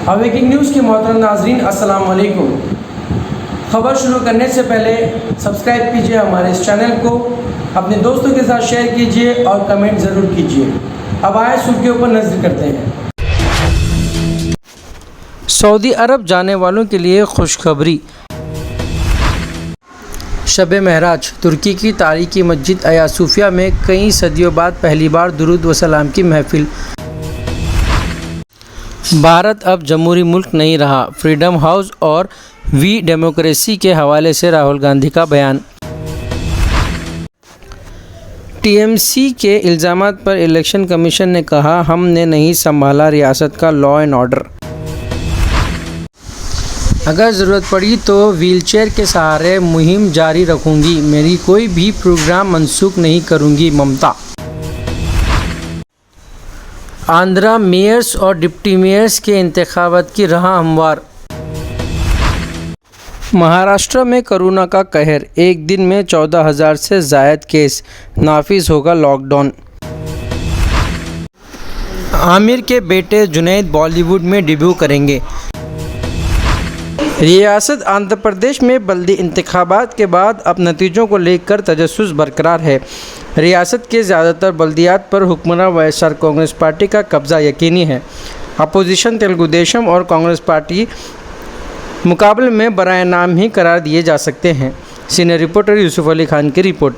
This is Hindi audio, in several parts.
ब्रेकिंग न्यूज़ के मोहतरम नाजरीन, अस्सलाम वालेकुम। खबर शुरू करने से पहले सब्सक्राइब कीजिए हमारे इस चैनल को, अपने दोस्तों के साथ शेयर कीजिए और कमेंट ज़रूर कीजिए। अब आए सुर्खियों पर नजर करते हैं। सऊदी अरब जाने वालों के लिए खुशखबरी। शब महराज, तुर्की की तारीखी मस्जिद आया सूफिया में कई सदियों बाद पहली बार दुरूद व सलाम की महफिल। भारत अब जमहूरी मुल्क नहीं रहा, फ्रीडम हाउस और वी डेमोक्रेसी के हवाले से राहुल गांधी का बयान। टीएमसी के इल्ज़ामात पर इलेक्शन कमीशन ने कहा, हमने नहीं संभाला रियासत का लॉ एंड ऑर्डर। अगर ज़रूरत पड़ी तो व्हीलचेयर के सहारे मुहिम जारी रखूंगी, मेरी कोई भी प्रोग्राम मनसूख नहीं करूंगी, ममता। आंध्रा मेयर्स और डिप्टी मेयर्स के इंतखाबात की राह हमवार। महाराष्ट्र में कोरोना का कहर, एक दिन में 14,000 से ज़ायद केस, नाफिज होगा लॉकडाउन। आमिर के बेटे जुनैद बॉलीवुड में डेब्यू करेंगे। रियासत आंध्र प्रदेश में बल्दी इंतखाबात के बाद अब नतीजों को लेकर तजस्सुस बरकरार है। रियासत के ज़्यादातर बल्दियात पर हुक्मरान वाईएसआर कांग्रेस पार्टी का कब्ज़ा यकीनी है। अपोजिशन तेलुगु देशम और कांग्रेस पार्टी मुकाबले में बराए नाम ही करार दिए जा सकते हैं। सीनियर रिपोर्टर यूसुफ अली खान की रिपोर्ट।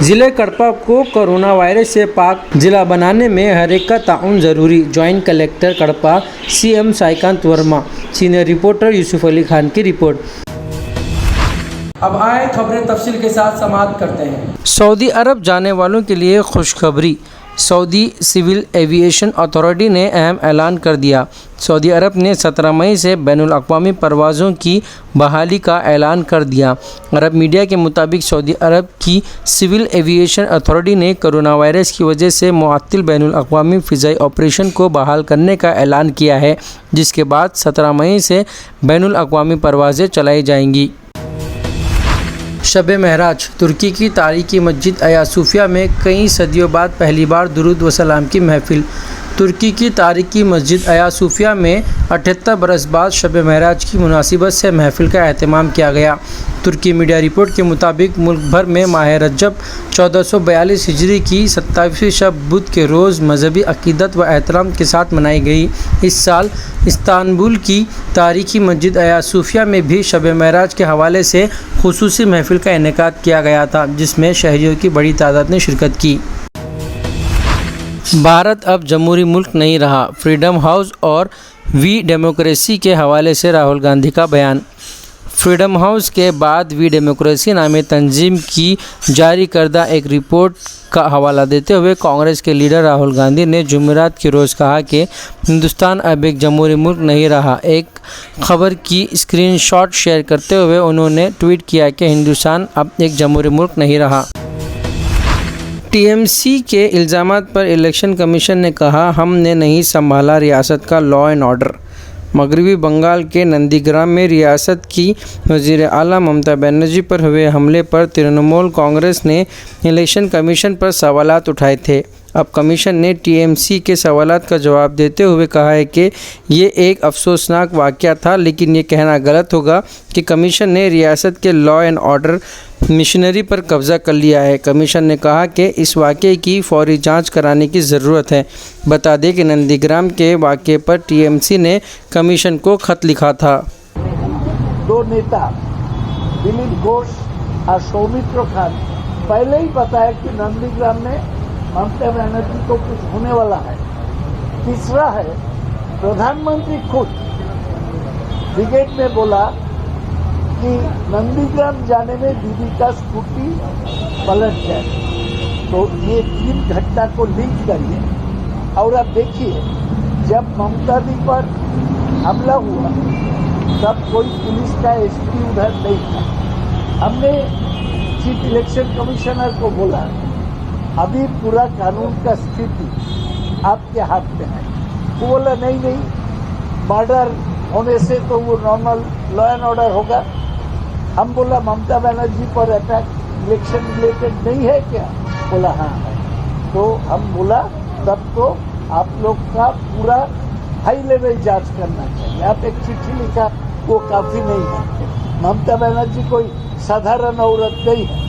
ज़िले कड़पा को कोरोना वायरस से पाक ज़िला बनाने में हर एक का ताउन ज़रूरी, joint collector Kadapa CM Saikant Varma. Senior reporter Yusuf Ali Khan की रिपोर्ट। अब आए खबरें तफसील के साथ समाप्त करते हैं। सऊदी अरब जाने वालों के लिए खुशखबरी। सऊदी सिविल एविएशन अथॉरिटी ने अहम ऐलान कर दिया। सऊदी अरब ने 17 मई से बैनुल अक़वामी परवाज़ों की बहाली का ऐलान कर दिया। अरब मीडिया के मुताबिक सऊदी अरब की सिविल एविएशन अथॉरिटी ने कोरोना वायरस की वजह से मुअत्तल बैनुल अक़वामी फ़िज़ाई ऑपरेशन को बहाल करने का ऐलान किया है, जिसके बाद 17 मई से बैनुल अक़वामी परवाज़ें चलाई जाएंगी। शब महराज, तुर्की की तारीखी मस्जिद आया सूफिया में कई सदियों बाद पहली बार दुरूद व सलाम की महफिल। तुर्की की तारीखी मस्जिद आया सूफिया में 78 बरस बाद शब महराज की मुनासिबत से महफिल का एहतमाम किया गया। तुर्की मीडिया रिपोर्ट के मुताबिक मुल्क भर में माह रजब 1442 हिजरी की 27वीं शब बुध के रोज़ मजहबी अक़ीदत व एहतराम के साथ मनाई गई। इस साल इस्तांबुल की तारीखी मस्जिद आया सूफिया में भी शब महराज के हवाले से खुसूसी महफिल का इनेकाद किया गया था, जिसमें शहरियों की बड़ी तादाद ने शिरकत की। भारत अब जमहूरी मुल्क नहीं रहा, फ्रीडम हाउस और वी डेमोक्रेसी के हवाले से राहुल गांधी का बयान। फ्रीडम हाउस के बाद वी डेमोक्रेसी नामी तंजीम की जारी करदा एक रिपोर्ट का हवाला देते हुए कांग्रेस के लीडर राहुल गांधी ने जुमेरात के रोज़ कहा कि हिंदुस्तान अब एक जमहूरी मुल्क नहीं रहा। एक खबर की स्क्रीनशॉट शेयर करते हुए उन्होंने ट्वीट किया कि हिंदुस्तान अब एक जमहूरी मुल्क नहीं रहा। टीएमसी के इल्ज़ामात पर इलेक्शन कमीशन ने कहा, हमने नहीं संभाला रियासत का लॉ एंड ऑर्डर। मगरबी बंगाल के नंदीग्राम में रियासत की वज़ीर आला ममता बनर्जी पर हुए हमले पर तृणमूल कांग्रेस ने इलेक्शन कमीशन पर सवालात उठाए थे। अब कमीशन ने टीएमसी के सवालात का जवाब देते हुए कहा है कि ये एक अफसोसनाक वाक़या था, लेकिन ये कहना गलत होगा कि कमीशन ने रियासत के लॉ एंड ऑर्डर मिशनरी पर कब्ज़ा कर लिया है। कमीशन ने कहा कि इस वाक़े की फौरी जांच कराने की ज़रूरत है। बता दें कि नंदीग्राम के वाक़े पर टीएमसी ने कमीशन को ख़त लिखा था। दो नेता दिलीप घोष और सौमित्र खान पहले ही बताया कि नंदीग्राम में ममता बनर्जी को कुछ होने वाला है। तीसरा है, प्रधानमंत्री खुद ब्रिगेड में बोला कि नंदीग्राम जाने में दीदी का स्कूटी पलट जाए। तो ये 3 घटना को लिंक करिए और अब देखिए, जब ममता दी पर हमला हुआ तब कोई पुलिस का एसपी उधर नहीं था। हमने चीफ इलेक्शन कमिश्नर को बोला, अभी पूरा कानून का स्थिति आपके हाथ में है। वो बोला नहीं, मर्डर होने से तो वो नॉर्मल लॉ एंड ऑर्डर होगा। हम बोला ममता बनर्जी पर अटैक इलेक्शन रिलेटेड नहीं है क्या? बोला हाँ है। तो हम बोला तब तो आप लोग का पूरा हाई लेवल जांच करना चाहिए। आप एक चिट्ठी लिखा वो काफी नहीं है। ममता बनर्जी कोई साधारण औरत नहीं है।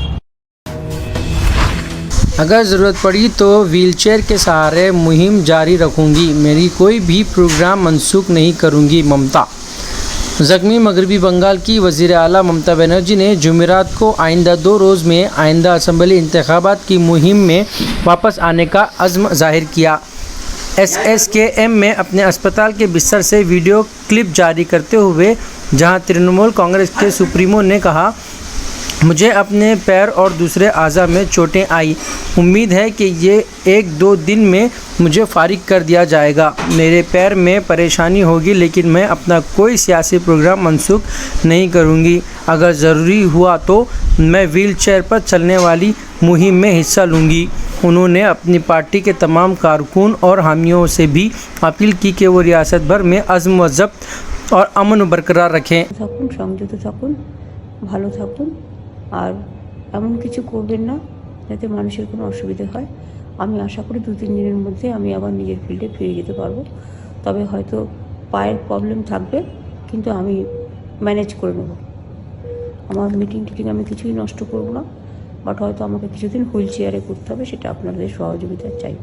अगर ज़रूरत पड़ी तो व्हीलचेयर के सहारे मुहिम जारी रखूंगी, मेरी कोई भी प्रोग्राम मनसूख नहीं करूंगी ममता। ज़ख्मी मगरबी बंगाल की वज़ीर आला ममता बनर्जी ने जुमेरात को आइंदा 2 रोज़ में आइंदा असम्बली इंतखाबात की मुहिम में वापस आने का अज़्म ज़ाहिर किया। SSKM में अपने अस्पताल के बिस्तर से वीडियो क्लिप जारी करते हुए जहां तृणमूल कांग्रेस के सुप्रीमो ने कहा, मुझे अपने पैर और दूसरे आज़ा में चोटें आई, उम्मीद है कि ये 1-2 दिन में मुझे फारिग कर दिया जाएगा। मेरे पैर में परेशानी होगी लेकिन मैं अपना कोई सियासी प्रोग्राम मनसूख नहीं करूँगी। अगर ज़रूरी हुआ तो मैं व्हील चेयर पर चलने वाली मुहिम में हिस्सा लूँगी। उन्होंने अपनी पार्टी के तमाम कारकुन और हामियों से भी अपील की कि वो रियासत भर में अज़्म व ज़ब्त और अमन बरकरार रखें। সংযত থাকুন, ভালো থাকুন আর এমন কিছু করবেন না যাতে মানুষের কোনো অসুবিধা হয়। আমি আশা করি 2-3 দিনের মধ্যে আমি আবার নিজের ফিল্ডে ফিরে যেতে পারবো। তবে হয়তো পায়ের প্রবলেম থাকবে কিন্তু আমি ম্যানেজ করে নেব। আমার মিটিং আমি কিছুই নষ্ট করব না, বাট হয়তো আমাকে কিছুদিন হুইল চেয়ারে করতে হবে, সেটা আপনাদের সহযোগিতা চাইব।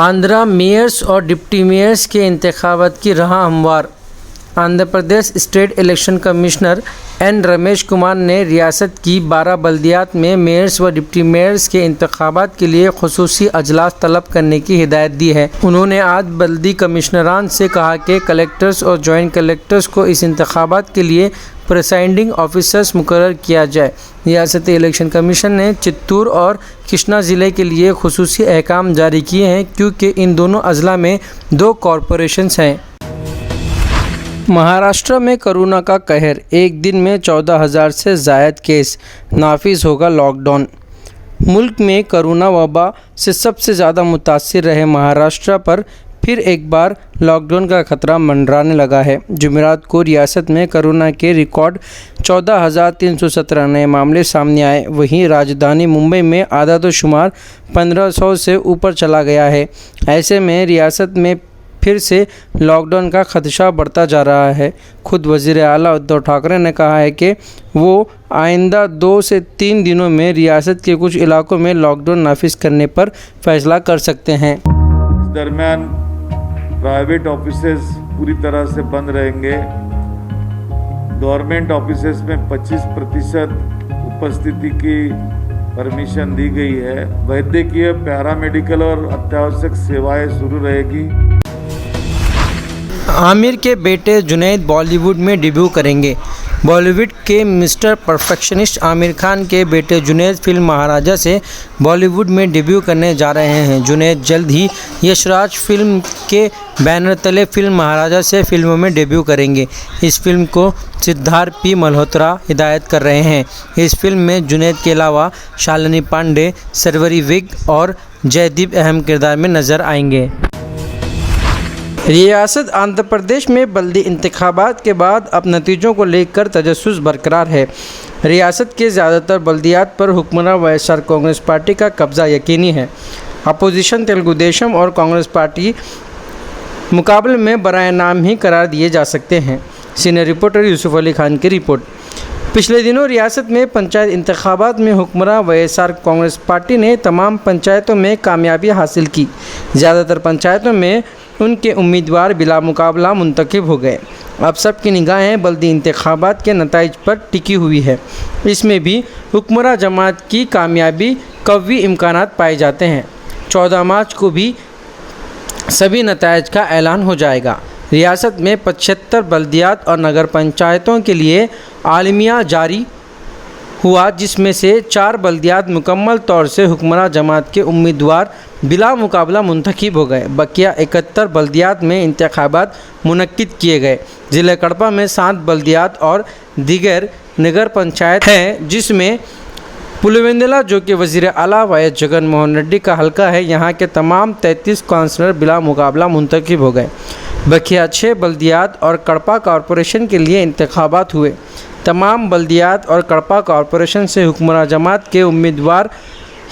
आंध्रा मेयर्स और डिप्टी मेयर्स के इंतखाबात की राह हमवार। Andhra Pradesh state election commissioner N Ramesh Kumar ने रियासत की 12 बल्दियात में मेयर्स व डिप्टी मेयर्स के इंतखाबात के लिए खुसूसी अजलास तलब करने की हिदायत दी है। उन्होंने आज बल्दी कमिश्नरान से कहा कि कलेक्टर्स और जॉइंट कलेक्टर्स को इस इंतखाबात के लिए प्रिसाइडिंग ऑफिसर्स मुकर्रर किया जाए। रियासती इलेक्शन कमीशन ने चित्तूर और कृष्णा ज़िले के लिए खुसूसी अहकाम जारी किए हैं क्योंकि इन दोनों अजला में 2 कॉरपोरेशंस हैं। महाराष्ट्र में कोरोना का कहर, एक दिन में 14,000 से ज़ायद केस, नाफिज होगा लॉकडाउन। मुल्क में कोरोना वबा से सबसे ज़्यादा मुतासिर रहे महाराष्ट्र पर फिर एक बार लॉकडाउन का खतरा मंडराने लगा है। जुमेरात को रियासत में कोरोना के रिकॉर्ड 14,317 नए मामले सामने आए। वहीं राजधानी मुंबई में आदादोशुमार 1500 से ऊपर चला गया है। ऐसे में रियासत में फिर से लॉकडाउन का खदशा बढ़ता जा रहा है। खुद वज़ीर आला उद्धव ठाकरे ने कहा है कि वो आइंदा 2 से 3 दिनों में रियासत के कुछ इलाकों में लॉकडाउन नाफिज करने पर फैसला कर सकते हैं। इस दरमियान प्राइवेट ऑफिसेज पूरी तरह से बंद रहेंगे। गवर्नमेंट ऑफिसेज में 25% उपस्थिति की परमिशन दी गई है। वैद्यकीय, पैरामेडिकल और अत्यावश्यक सेवाएं शुरू रहेगी। आमिर के बेटे जुनैद बॉलीवुड में डेब्यू करेंगे। बॉलीवुड के मिस्टर परफेक्शनिस्ट आमिर खान के बेटे जुनैद फिल्म महाराजा से बॉलीवुड में डेब्यू करने जा रहे हैं। जुनैद जल्द ही यशराज फिल्म के बैनर तले फिल्म महाराजा से फिल्मों में डेब्यू करेंगे। इस फिल्म को सिद्धार्थ पी मल्होत्रा हिदायत कर रहे हैं। इस फिल्म में जुनैद के अलावा शालिनी पांडे, सरवरी विग और जयदीप अहम किरदार में नज़र आएंगे। रियासत आंध्र प्रदेश में बल्दी इंतखाबात के बाद अब नतीजों को लेकर तजस्सुस बरकरार है। रियासत के ज़्यादातर बल्दियात पर हुक्मरान वाईएसआर कांग्रेस पार्टी का कब्ज़ा यकीनी है। अपोजिशन तेलुगु देशम और कांग्रेस पार्टी मुकाबले में बराए नाम ही करार दिए जा सकते हैं। सीनियर रिपोर्टर यूसुफ अली खान की रिपोर्ट। पिछले दिनों रियासत में पंचायत इंतखाबात में हुक्मरान वाईएसआर कांग्रेस पार्टी ने तमाम पंचायतों में कामयाबी हासिल की। ज़्यादातर पंचायतों में उनके उम्मीदवार बिला मुकाबला मुंतखब हो गए। अब सबकी निगाहें बल्दी इंतखाबात के नताइज पर टिकी हुई है। इसमें भी हुक्मरान जमात की कामयाबी कवी इम्कानात पाए जाते हैं। 14 मार्च को भी सभी नताइज का ऐलान हो जाएगा। रियासत में 75 बल्दियात और नगर पंचायतों के लिए आलमिया जारी हुआ, जिसमें से 4 बल्दियात मुकम्मल तौर से हुक्मरान जमात के उम्मीदवार बिला मुकाबला मुंतखब हो गए। बकिया 71 बल्दियात में इंतखाबात मुनक्किद किए गए। ज़िले कड़पा में 7 बल्दियात और दीगर नगर पंचायत हैं, जिसमें पुलिवेंदला जो कि वज़ीर आला वाईएस जगन मोहन रेड्डी का हल्का है, यहाँ के तमाम 33 काउंसलर बिला मुकाबला मुंतखब हो गए। बकिया 6 बल्दियात और कड़पा कॉरपोरेशन के लिए इंतखाबात हुए। तमाम बल्दियात और कड़पा कॉरपोरेशन से हुक्मरान जमात के उम्मीदवार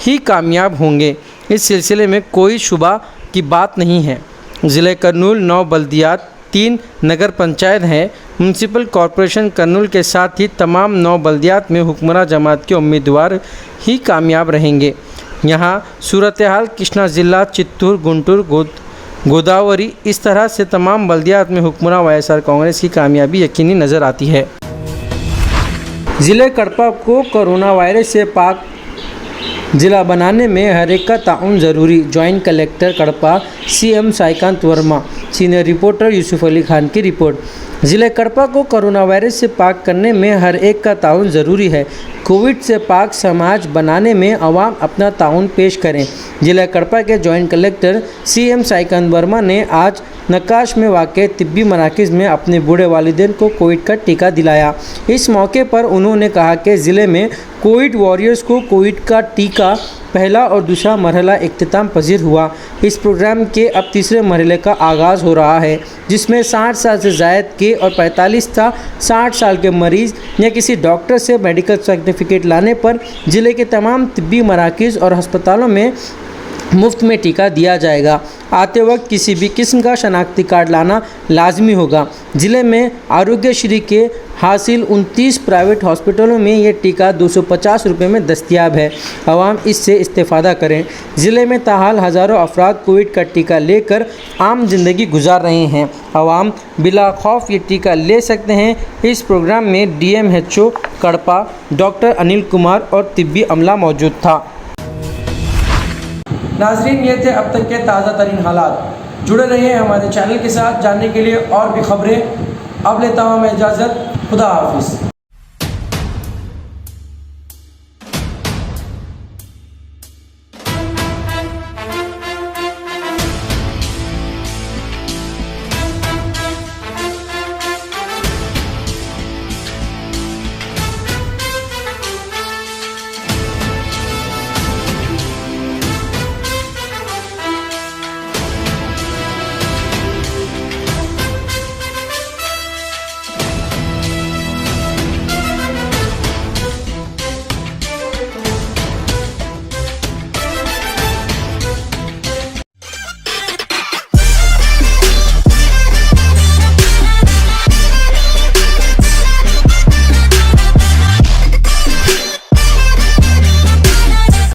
ही कामयाब होंगे। इस सिलसिले में कोई शुबा की बात नहीं है। ज़िले कर्नूल 9 बल्दियात, 3 नगर पंचायत हैं। म्यूनसिपल कॉरपोरेशन कर्नूल के साथ ही तमाम 9 बल्दियात में हुक्मरान जमात के उम्मीदवार ही कामयाब रहेंगे। यहाँ सूरत हाल कृष्णा ज़िला, चित्तूर, गुंटूर, गोदावरी, इस तरह से तमाम बल्दियात में हुक्मरान वाईएसआर कांग्रेस की कामयाबी यकीनी नज़र आती है। ज़िले कड़पा को कोरोना वायरस से पाक ज़िला बनाने में हर एक का ताउन ज़रूरी। Joint collector Kadapa CM Saikant Varma, senior reporter Yusuf Ali Khan की रिपोर्ट। ज़िले कड़पा को कोरोना वायरस से पाक करने में हर एक का ताउन ज़रूरी है। कोविड से पाक समाज बनाने में अवाम अपना ताउन पेश करें। ज़िला कड़पा के joint collector CM Saikant Verma ने आज नक्काश में वाक़ तिब्बी मराकज़ में अपने बूढ़े वालिदैन को कोविड का टीका दिलाया। इस मौके पर उन्होंने कहा कि ज़िले में कोविड वॉरियर्स को कोविड का टीका पहला और दूसरा मरहला इख्तिताम पजीर हुआ। इस प्रोग्राम के अब तीसरे मरहले का आगाज़ हो रहा है, जिसमें 60 साल से ज़ायद के और 45 था 60 साल के मरीज़ या किसी डॉक्टर से मेडिकल सर्टिफिकेट लाने पर ज़िले के तमाम तिब्बी मराकज़ और अस्पतालों में मुफ्त में टीका दिया जाएगा। आते वक्त किसी भी किस्म का शनाख्ती कार्ड लाना लाजमी होगा। ज़िले में आरोग्यश्री के हासिल 29 प्राइवेट हॉस्पिटलों में ये टीका 250 रुपये में दस्तयाब है। आवाम इससे इस्तेफ़ादा करें। ज़िले में ताहाल हज़ारों अफराद कोविड का टीका लेकर आम जिंदगी गुजार रहे हैं। आवाम बिला खौफ ये टीका ले सकते हैं। इस प्रोग्राम में DMHO कड़पा डॉक्टर अनिल कुमार और तिब्बी अमला मौजूद था। नाज़रीन, ये थे अब तक के ताज़ा तरीन हालात। जुड़े रहिए हमारे चैनल के साथ जानने के लिए और भी खबरें। अब लेता हूँ मैं इजाज़त। खुदा हाफिज़।